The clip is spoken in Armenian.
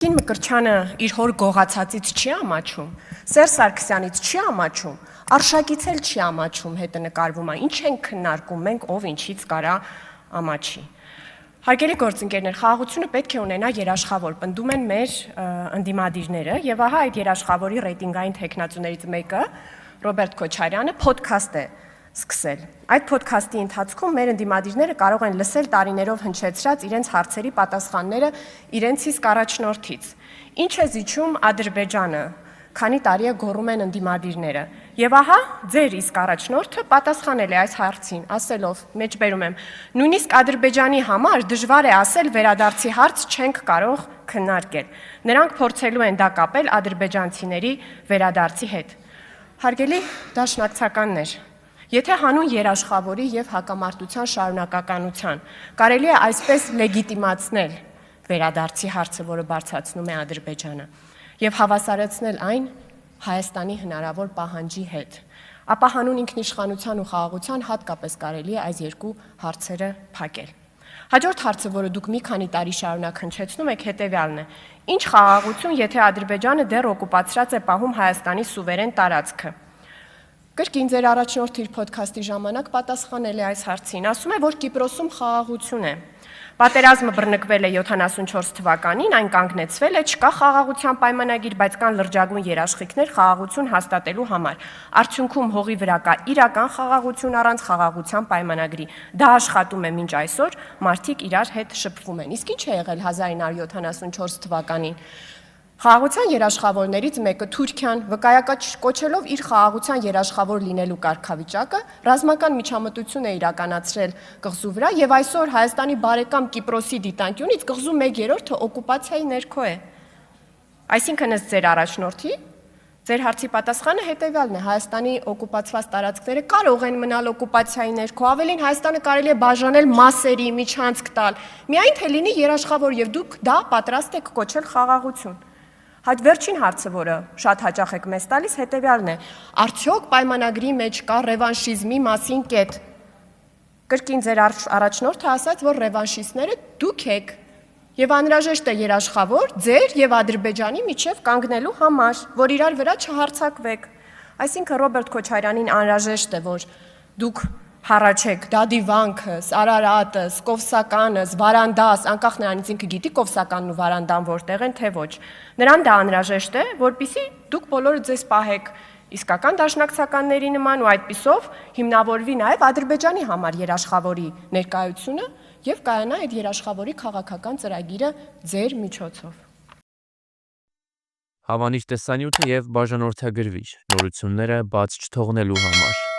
Կին Մկրտչյանը իր հոր գողացածից չի ամաչում, Սերժ Սարգսյանից չի ամաչում, Արշակից էլ չի ամաչում, հետը նկարվում է, ինչ են քննարկում մենք, ով ինչից կարա ամաչի։ Հարգելի գործընկերներ, խաղաղությունը պետք է ունենա երաշխավոր, պնդում են մեր ընդդիմադիրները, եւ ահա այդ երաշխավորի ռեյտինգային թեկնածուներից մեկը, Ռոբերտ Քոչարյանը, փոդքաստ է սկսել։ Այդ փոդքասթի ընթացքում մեր ընդդիմադիրները կարող են լսել տարիներով հնչեցրած իրենց հարցերի պատասխանները իրենց իսկ առաջնորդից։ Ինչ է զիջում Ադրբեջանը, քանի տարի է գոռում են ընդդիմադիրները։ Եվ ահա ձեր իսկ առաջնորդը պատասխանել է այս հարցին, ասելով, մեջբերում եմ, նույնիսկ Ադրբեջանի համար դժվար է ասել վերադարձի հարց չենք կարող քննարկել։ Նրանք փորձելու են դա կապել ադրբեջանցիների վերադարձի հետ։ Հարգելի դաշնակցականներ, եթե հանուն երաշխավորի եւ հակամարտության շարունակականության կարելի է այսպես լեգիտիմացնել վերադարձի հարցը, որը բարձրացնում է Ադրբեջանը, եւ հավասարեցնել այն Հայաստանի հնարավոր պահանջի հետ, ապա հանուն ինքնիշխանության ու խաղաղության հատկապես կարելի է այս երկու հարցերը փակել։ Հաջորդ հարցը, որը դուք մի քանի տարի շարունակ հնչեցնում եք, հետեւյալն է. ինչ խաղաղություն, եթե Ադրբեջանը դեռ օկուպացրած է պահում Հայաստանի սուվերեն տարածքը։ Կրկին ձեր առաջնորդը իր փոդքասթի ժամանակ պատասխանել է այս հարցին, ասում է, որ Կիպրոսում խաղաղություն է։ Պատերազմը բռնկվել է 74 թվականին, այն կանգնեցվել է, չկա խաղաղության պայմանագիր, բայց կան լրջագույն երաշխիքներ խաղաղություն հաստատելու համար։ Արդյունքում հողի վրա կա իրական խաղաղություն առանց խաղաղության պայմանագրի։ Դա աշխատում է մինչ այսօր, մարդիկ իրար հետ շփվում են։ Իսկ ինչ է եղել 1974 թվականին։ Խաղաղության երաշխավորներից մեկը Թուրքիան վկայակոչելով իր խաղաղության երաշխավոր լինելու կարգավիճակը ռազմական միջամտություն է իրականացրել կղզու վրա եւ այսօր Հայաստանի բարեկամ Կիպրոսի դիտանկյունից կղզու 1/3-ը օկուպացիայի ներքո է։ Այսինքն ըստ ձեր առաջնորդի, ձեր հարցի պատասխանը հետեւյալն է. Հայաստանի օկուպացված տարածքները կարող են մնալ օկուպացիայի ներքո, ավելին Հայաստանը կարելի է բաժանել մասերի, միջանցք տալ, միայն թե լինի երաշխավոր եւ դուք դա պատրաստ եք կոչել խաղաղություն։ Այդ վերջին հարցը, որը շատ հաճախ եք մեզ տալիս, հետեւյալն է. արդյոք պայմանագրի մեջ կա ռևանշիզմի մասին կետ։ Կրկին ձեր առաջնորդը ասաց, որ ռևանշիստները դուք եք եւ անհրաժեշտ է երաշխավոր ձեր եւ Ադրբեջանի միջև կանգնելու համար, որ իրար վրա չհարձակվեք։ Այսինքն Ռոբերտ Քոչարյանին անհրաժեշտ է, որ դուք հառաչեք Դադիվանքս, Արարատս, Կովսականս, Վարանդաս, անկախ նրանից ինքը գիտի Կովսականն ու Վարանդան որտեղ են, թե ոչ։ Նրան դա անհրաժեշտ է, որպեսզի դուք բոլորը ձեզ պահեք իսկական դաշնակցականների նման ու այդպիսով հիմնավորվի նաև Ադրբեջանի համար երաշխավորի ներկայությունը եւ կայանա այդ երաշխավորի քաղաքական ծրագիրը ձեր միջոցով։ Հավանիչ տեսանյութը եւ բաժանորդագրվիչ նորությունները բաց չթողնելու համար